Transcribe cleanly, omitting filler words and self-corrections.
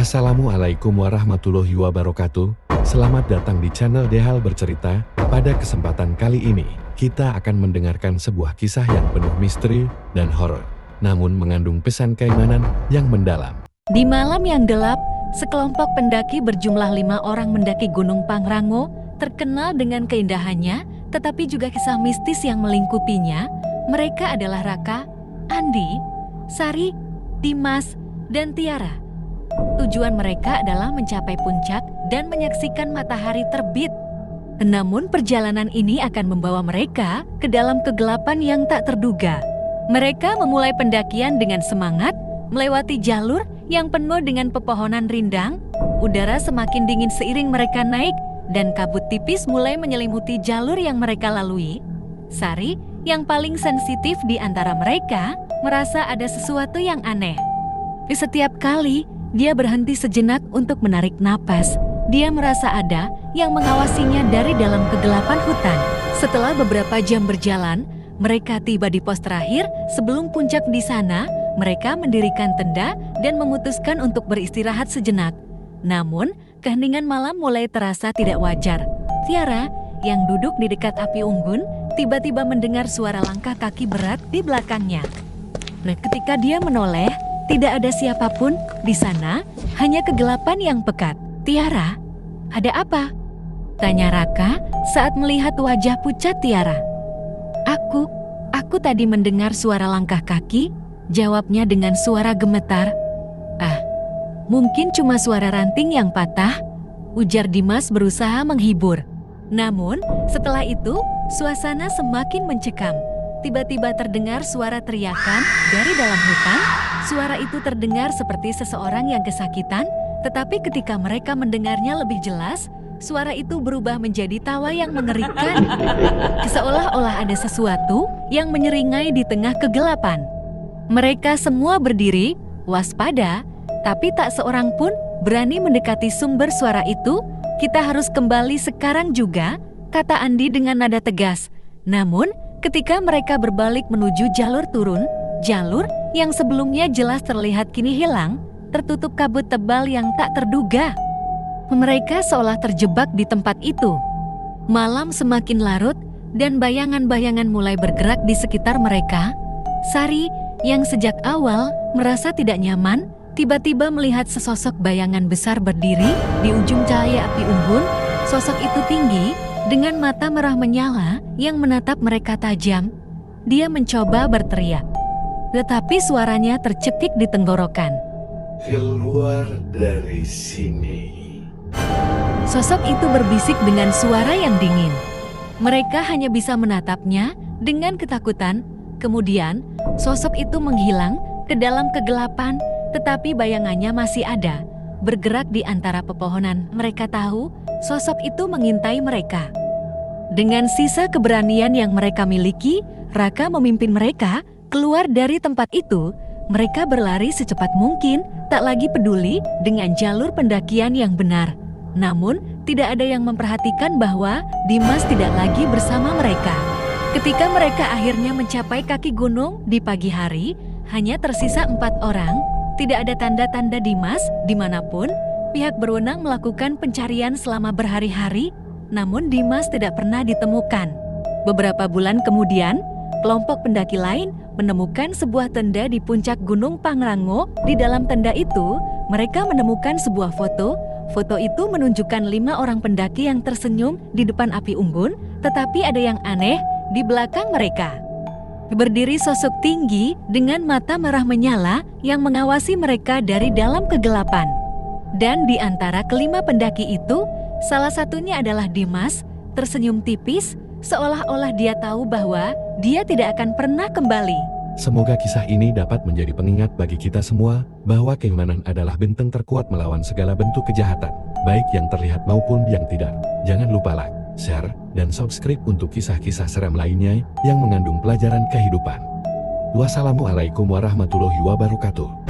Assalamualaikum warahmatullahi wabarakatuh. Selamat datang di channel Dehal Bercerita. Pada kesempatan kali ini, kita akan mendengarkan sebuah kisah yang penuh misteri dan horor, namun mengandung pesan keimanan yang mendalam. Di malam yang gelap, sekelompok pendaki berjumlah 5 orang mendaki Gunung Pangrango, terkenal dengan keindahannya, tetapi juga kisah mistis yang melingkupinya. Mereka adalah Raka, Andi, Sari, Dimas, dan Tiara. Tujuan mereka adalah mencapai puncak dan menyaksikan matahari terbit. Namun perjalanan ini akan membawa mereka ke dalam kegelapan yang tak terduga. Mereka memulai pendakian dengan semangat, melewati jalur yang penuh dengan pepohonan rindang. Udara semakin dingin seiring mereka naik, dan kabut tipis mulai menyelimuti jalur yang mereka lalui. Sari, yang paling sensitif di antara mereka, merasa ada sesuatu yang aneh. Di setiap kali dia berhenti sejenak untuk menarik napas, dia merasa ada yang mengawasinya dari dalam kegelapan hutan. Setelah beberapa jam berjalan, mereka tiba di pos terakhir. Sebelum puncak di sana, mereka mendirikan tenda dan memutuskan untuk beristirahat sejenak. Namun, keheningan malam mulai terasa tidak wajar. Tiara, yang duduk di dekat api unggun, tiba-tiba mendengar suara langkah kaki berat di belakangnya. Ketika dia menoleh, tidak ada siapapun di sana, hanya kegelapan yang pekat. "Tiara, ada apa?" tanya Raka saat melihat wajah pucat Tiara. Aku tadi mendengar suara langkah kaki," jawabnya dengan suara gemetar. "Ah, mungkin cuma suara ranting yang patah," ujar Dimas berusaha menghibur. Namun, setelah itu, suasana semakin mencekam. Tiba-tiba terdengar suara teriakan dari dalam hutan. Suara itu terdengar seperti seseorang yang kesakitan, tetapi ketika mereka mendengarnya lebih jelas, suara itu berubah menjadi tawa yang mengerikan. Seolah-olah ada sesuatu yang menyeringai di tengah kegelapan. Mereka semua berdiri, waspada, tapi tak seorang pun berani mendekati sumber suara itu. "Kita harus kembali sekarang juga," kata Andi dengan nada tegas. Namun, ketika mereka berbalik menuju jalur turun, jalur yang sebelumnya jelas terlihat kini hilang, tertutup kabut tebal yang tak terduga. Mereka seolah terjebak di tempat itu. Malam semakin larut dan bayangan-bayangan mulai bergerak di sekitar mereka. Sari, yang sejak awal merasa tidak nyaman, tiba-tiba melihat sesosok bayangan besar berdiri di ujung cahaya api unggun. Sosok itu tinggi, dengan mata merah menyala yang menatap mereka tajam. Dia mencoba berteriak, tetapi suaranya tercekik di tenggorokan. "Keluar dari sini." Sosok itu berbisik dengan suara yang dingin. Mereka hanya bisa menatapnya dengan ketakutan. Kemudian, sosok itu menghilang ke dalam kegelapan, tetapi bayangannya masih ada, bergerak di antara pepohonan. Mereka tahu sosok itu mengintai mereka. Dengan sisa keberanian yang mereka miliki, Raka memimpin mereka keluar dari tempat itu. Mereka berlari secepat mungkin, tak lagi peduli dengan jalur pendakian yang benar. Namun, tidak ada yang memperhatikan bahwa Dimas tidak lagi bersama mereka. Ketika mereka akhirnya mencapai kaki gunung di pagi hari, hanya tersisa 4 orang. Tidak ada tanda-tanda Dimas dimanapun. Pihak berwenang melakukan pencarian selama berhari-hari, namun Dimas tidak pernah ditemukan. Beberapa bulan kemudian, kelompok pendaki lain menemukan sebuah tenda di puncak Gunung Pangrango. Di dalam tenda itu, mereka menemukan sebuah foto. Foto itu menunjukkan 5 orang pendaki yang tersenyum di depan api unggun, tetapi ada yang aneh di belakang mereka. Berdiri sosok tinggi dengan mata merah menyala yang mengawasi mereka dari dalam kegelapan. Dan di antara kelima pendaki itu, salah satunya adalah Dimas, tersenyum tipis, seolah-olah dia tahu bahwa dia tidak akan pernah kembali. Semoga kisah ini dapat menjadi pengingat bagi kita semua bahwa keimanan adalah benteng terkuat melawan segala bentuk kejahatan, baik yang terlihat maupun yang tidak. Jangan lupa like, share, dan subscribe untuk kisah-kisah seram lainnya yang mengandung pelajaran kehidupan. Wassalamualaikum warahmatullahi wabarakatuh.